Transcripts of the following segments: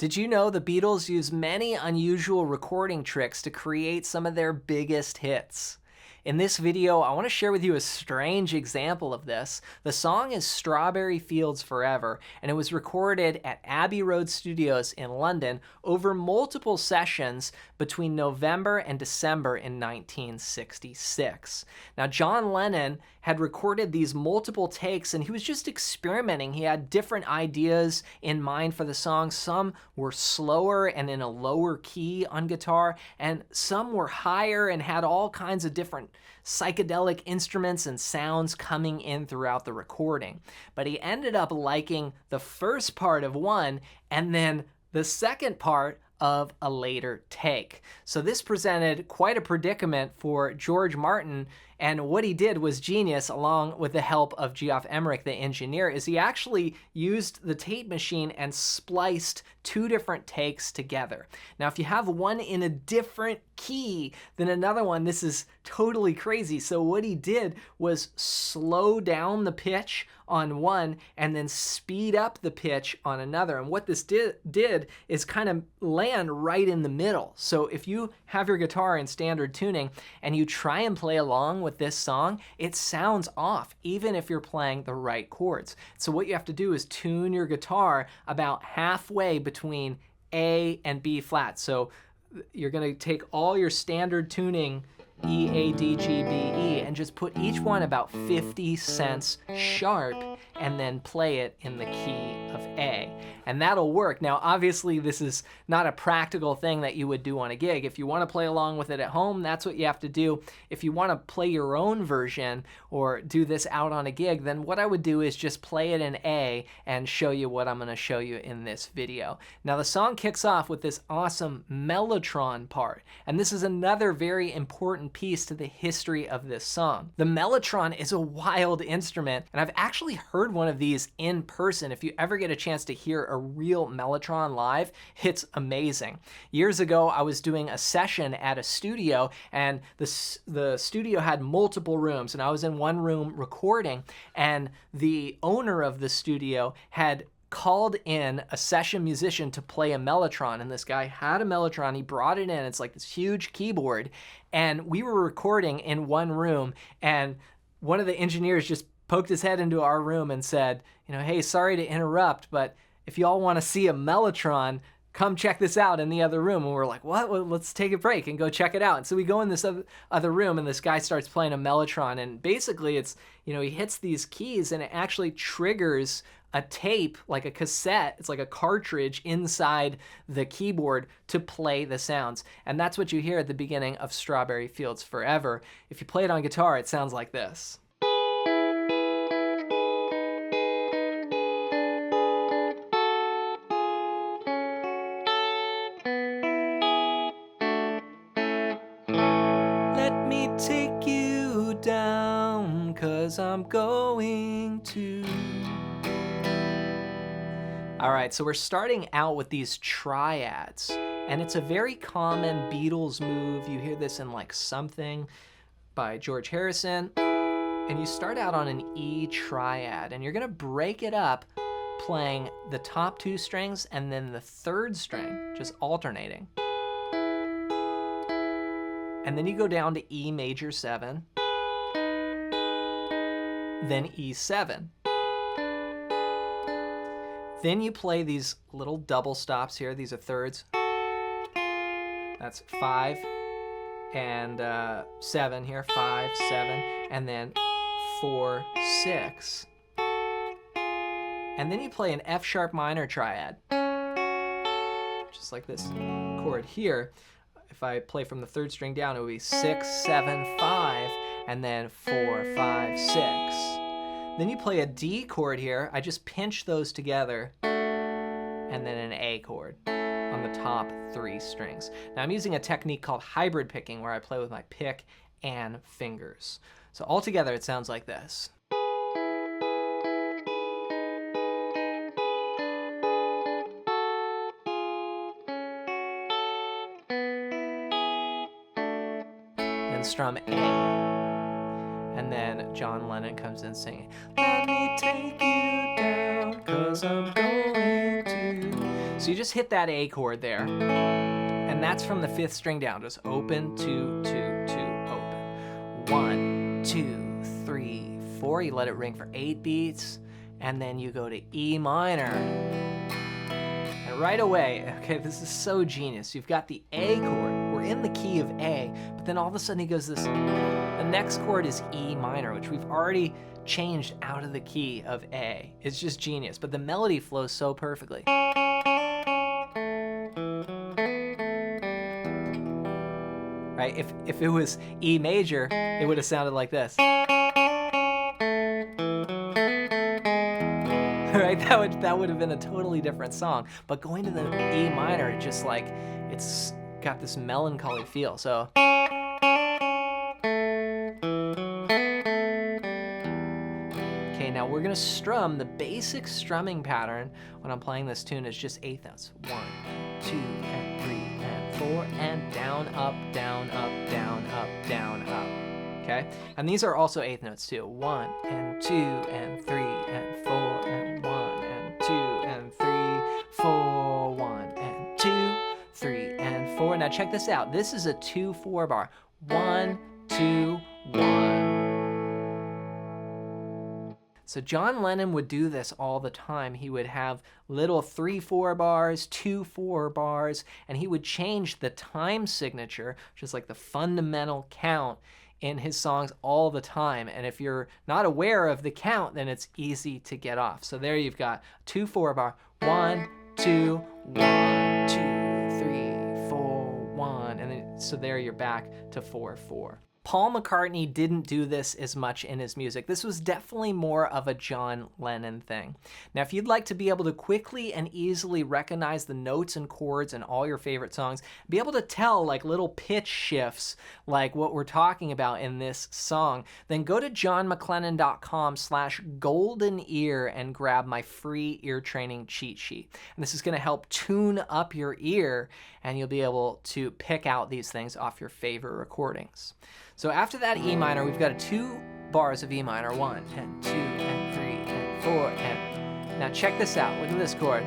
Did you know the Beatles used many unusual recording tricks to create some of their biggest hits? In this video, I want to share with you a strange example of this. The song is Strawberry Fields Forever, and it was recorded at Abbey Road Studios in London over multiple sessions between November and December in 1966. Now, John Lennon had recorded these multiple takes, and he was just experimenting. He had different ideas in mind for the song. Some were slower and in a lower key on guitar, and some were higher and had all kinds of different psychedelic instruments and sounds coming in throughout the recording. But he ended up liking the first part of one and then the second part of a later take. So this presented quite a predicament for George Martin, and what he did was genius, along with the help of Geoff Emerick, the engineer, is he actually used the tape machine and spliced two different takes together. Now, if you have one in a different key than another one, this is totally crazy. So what he did was slow down the pitch on one and then speed up the pitch on another. And what this did is kind of land right in the middle. So if you have your guitar in standard tuning and you try and play along with this song, it sounds off, even if you're playing the right chords. So what you have to do is tune your guitar about halfway between A and B flat. So you're going to take all your standard tuning E, A, D, G, B, E, and just put each one about 50 cents sharp and then play it in the key of A. And that'll work. Now, obviously, this is not a practical thing that you would do on a gig. If you want to play along with it at home, that's what you have to do. If you want to play your own version or do this out on a gig, then what I would do is just play it in A and show you what I'm going to show you in this video. Now, the song kicks off with this awesome mellotron part, and this is another very important piece to the history of this song. The mellotron is a wild instrument, and I've actually heard one of these in person. If you ever get a chance to hear a real mellotron live, it's amazing. Years ago, I was doing a session at a studio, and the studio had multiple rooms, and I was in one room recording, and the owner of the studio had called in a session musician to play a mellotron, and this guy had a mellotron. He brought it in. It's like this huge keyboard, and we were recording in one room, and one of the engineers just poked his head into our room and said, hey, sorry to interrupt, but if y'all want to see a mellotron, come check this out in the other room. And we're like, what? Well, let's take a break and go check it out. And so we go in this other room, and this guy starts playing a mellotron, and basically it's, he hits these keys, and it actually triggers a tape, like a cassette. It's like a cartridge inside the keyboard to play the sounds. And that's what you hear at the beginning of Strawberry Fields Forever. If you play it on guitar, it sounds like this. Let me take you down, 'cause I'm going to. All right, so we're starting out with these triads, and it's a very common Beatles move. You hear this in like Something by George Harrison, and you start out on an E triad, and you're gonna break it up playing the top two strings and then the third string, just alternating. And then you go down to E major 7, then E7. Then you play these little double stops here. These are thirds. That's 5 and 7 here. 5, 7, and then 4, 6. And then you play an F sharp minor triad, just like this chord here. If I play from the third string down, it would be 6, 7, 5, and then 4, 5, 6. Then you play a D chord here. I just pinch those together, and then an A chord on the top 3 strings. Now I'm using a technique called hybrid picking, where I play with my pick and fingers. So altogether it sounds like this. Then strum A, and then John Lennon comes in singing, let me take you down, 'cause I'm going to So you just hit that A chord there, and that's from the 5th string down. Just open, 2, 2, 2, open. 1, 2, 3, 4. You let it ring for 8 beats, and then you go to E minor. And right away, okay, this is so genius. You've got the A chord. We're in the key of A, but then all of a sudden he goes this. The next chord is E minor, which we've already changed out of the key of A. It's just genius, but the melody flows so perfectly. Right? If it was E major, it would have sounded like this. Right? That would have been a totally different song. But going to the E minor, just like it's got this melancholy feel. So okay, now we're gonna strum. The basic strumming pattern when I'm playing this tune is just 8th notes. 1, 2, and 3, and 4, and down, up, down, up, down, up, down, up. Okay? And these are also 8th notes too. 1, and 2, and 3, and 4, and 1, and 2, and 3, 4, 1, and 2, 3, and 4. Now check this out. This is a 2/4 bar. 1, 2, 1. So John Lennon would do this all the time. He would have little 3/4 bars, 2/4 bars, and he would change the time signature, which is like the fundamental count in his songs all the time. And if you're not aware of the count, then it's easy to get off. So there you've got 2/4 bar. 1, 2, 1, 2, 3, 4, 1. And then so there you're back to 4/4. Paul McCartney didn't do this as much in his music. This was definitely more of a John Lennon thing. Now, if you'd like to be able to quickly and easily recognize the notes and chords in all your favorite songs, be able to tell like little pitch shifts like what we're talking about in this song, then go to johnmcclennan.com/golden-ear and grab my free ear training cheat sheet. And this is going to help tune up your ear, and you'll be able to pick out these things off your favorite recordings. So after that E minor, we've got 2 bars of E minor. 1, and 2, and 3, and 4, and... Now check this out. Look at this chord.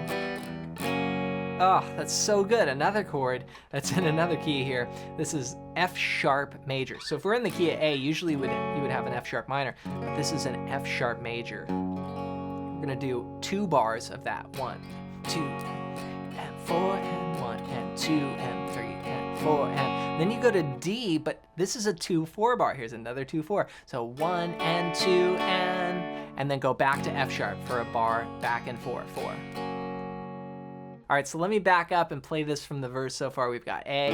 Oh, that's so good. Another chord that's in another key here. This is F sharp major. So if we're in the key of A, usually you would have an F sharp minor, but this is an F sharp major. We're gonna do 2 bars of that. 1, 2, and 4, and 1, and 2, and 3, and 4, and then you go to D, but this is a 2/4 bar. Here's another 2/4. So 1 and 2 and then go back to F sharp for a bar back and 4, 4. All right, so let me back up and play this from the verse so far. We've got A.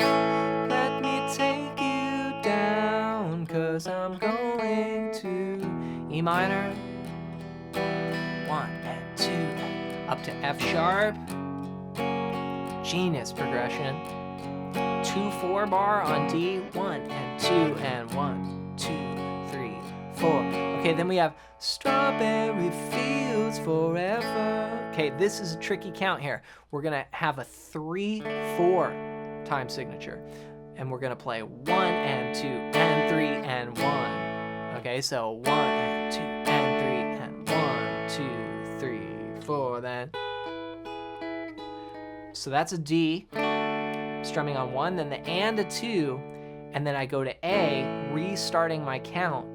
Let me take you down, 'cause I'm going to E minor. 1 and 2, up to F sharp. Genius progression. 2/4 bar on D. 1 and 2 and 1, 2, 3, 4. Okay, then we have strawberry fields forever. Okay, this is a tricky count here. We're gonna have a 3/4 time signature, and we're gonna play 1 and 2 and 3 and 1. Okay, so 1 and 2 and 3 and 1, 2, 3, 4. Then so that's a D. Strumming on 1, then the and a 2, and then I go to A, restarting my count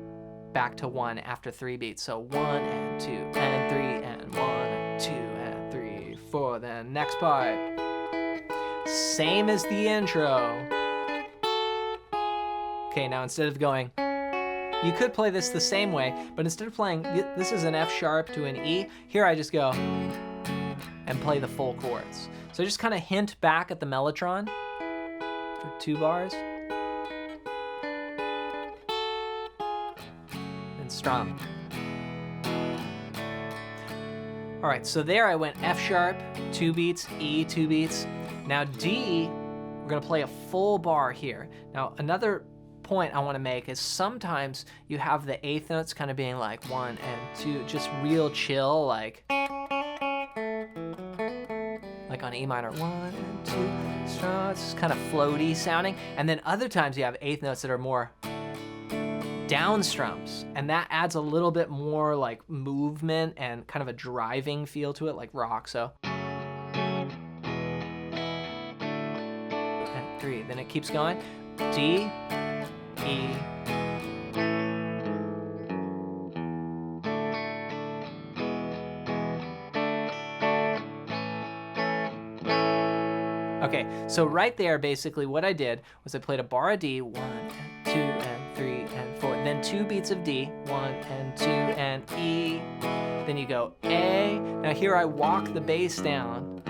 back to 1 after 3 beats. So 1 and 2 and 3 and 1 and 2 and 3, 4. Then next part. Same as the intro. Okay, now instead of going, you could play this the same way, but instead of playing, this is an F sharp to an E, here I just go and play the full chords. So just kind of hint back at the mellotron for 2 bars. And strum. All right, so there I went F sharp, 2 beats, E, 2 beats. Now D, we're gonna play a full bar here. Now another point I wanna make is sometimes you have the 8th notes kind of being like 1 and 2, just real chill, like on E minor, 1 and 2, strong, it's just kind of floaty sounding. And then other times you have 8th notes that are more down strums, and that adds a little bit more like movement and kind of a driving feel to it, like rock. So 3. Then it keeps going. D, E. Okay, so right there, basically what I did was I played a bar of D, 1 and 2 and 3 and 4, then 2 beats of D, 1 and 2 and E, then you go A. Now here I walk the bass down.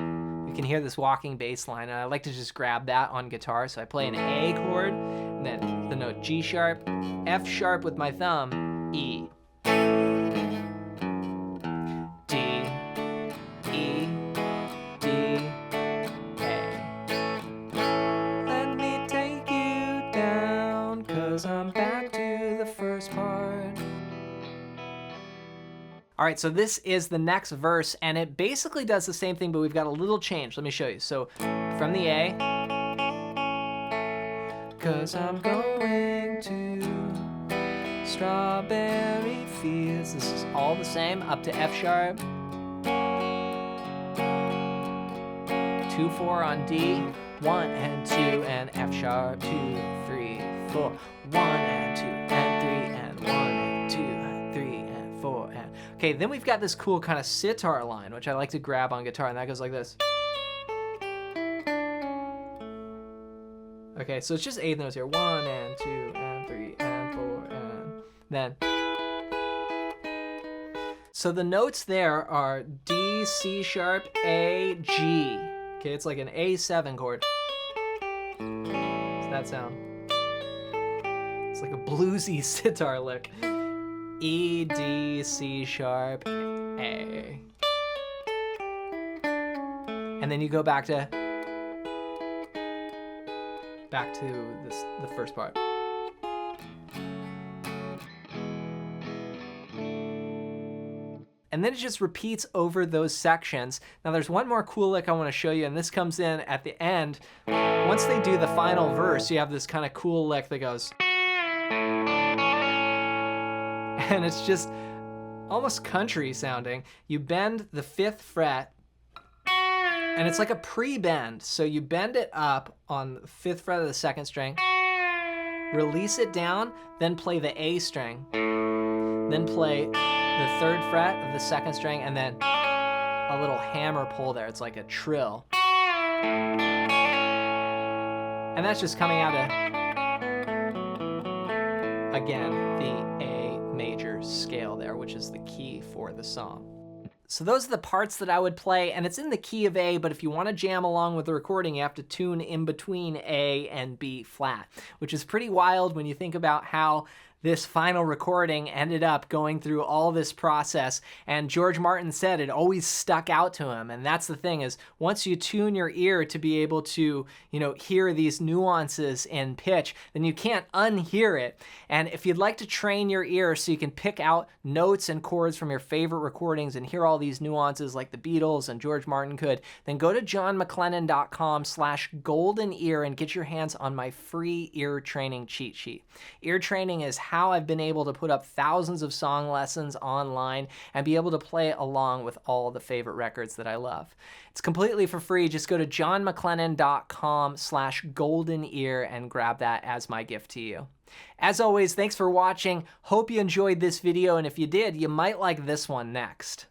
You can hear this walking bass line, and I like to just grab that on guitar, so I play an A chord, and then the note G sharp, F sharp with my thumb, E. D, E, D, let me take you down, 'cause I'm back to the first part. All right, so this is the next verse, and it basically does the same thing, but we've got a little change. Let me show you. So from the A, 'cause I'm going to strawberry fields. This is all the same, up to F sharp. 2, 4 on D, 1 and 2 and F sharp, 2, 3, 4, 1 and 2 and 3 and 1 and 2 and 3 and 4 and... Okay, then we've got this cool kind of sitar line, which I like to grab on guitar, and that goes like this. Okay, so it's just 8 notes here. 1 and 2 and 3 and 4 and then... So the notes there are D, C sharp, A, G. Okay, it's like an A7 chord. What's that sound? It's like a bluesy sitar lick. E, D, C sharp, A. And then you go back to the first part. And then it just repeats over those sections. Now there's one more cool lick I want to show you, and this comes in at the end. Once they do the final verse, you have this kind of cool lick that goes... And it's just almost country sounding. You bend the 5th fret, and it's like a pre-bend. So you bend it up on the 5th fret of the 2nd string, release it down, then play the A string, then play the 3rd fret of the 2nd string, and then a little hammer pull there. It's like a trill. And that's just coming out of, again, the A major scale there, which is the key for the song. So those are the parts that I would play, and it's in the key of A, but if you want to jam along with the recording, you have to tune in between A and B flat, which is pretty wild when you think about how this final recording ended up going through all this process. And George Martin said it always stuck out to him. And that's the thing, is once you tune your ear to be able to, hear these nuances in pitch, then you can't unhear it. And if you'd like to train your ear so you can pick out notes and chords from your favorite recordings and hear all these nuances like the Beatles and George Martin could, then go to johnmclennan.com/golden-ear and get your hands on my free ear training cheat sheet. Ear training is how I've been able to put up thousands of song lessons online and be able to play along with all the favorite records that I love. It's completely for free. Just go to johnmclennan.com/golden-ear and grab that as my gift to you. As always, thanks for watching. Hope you enjoyed this video, and if you did, you might like this one next.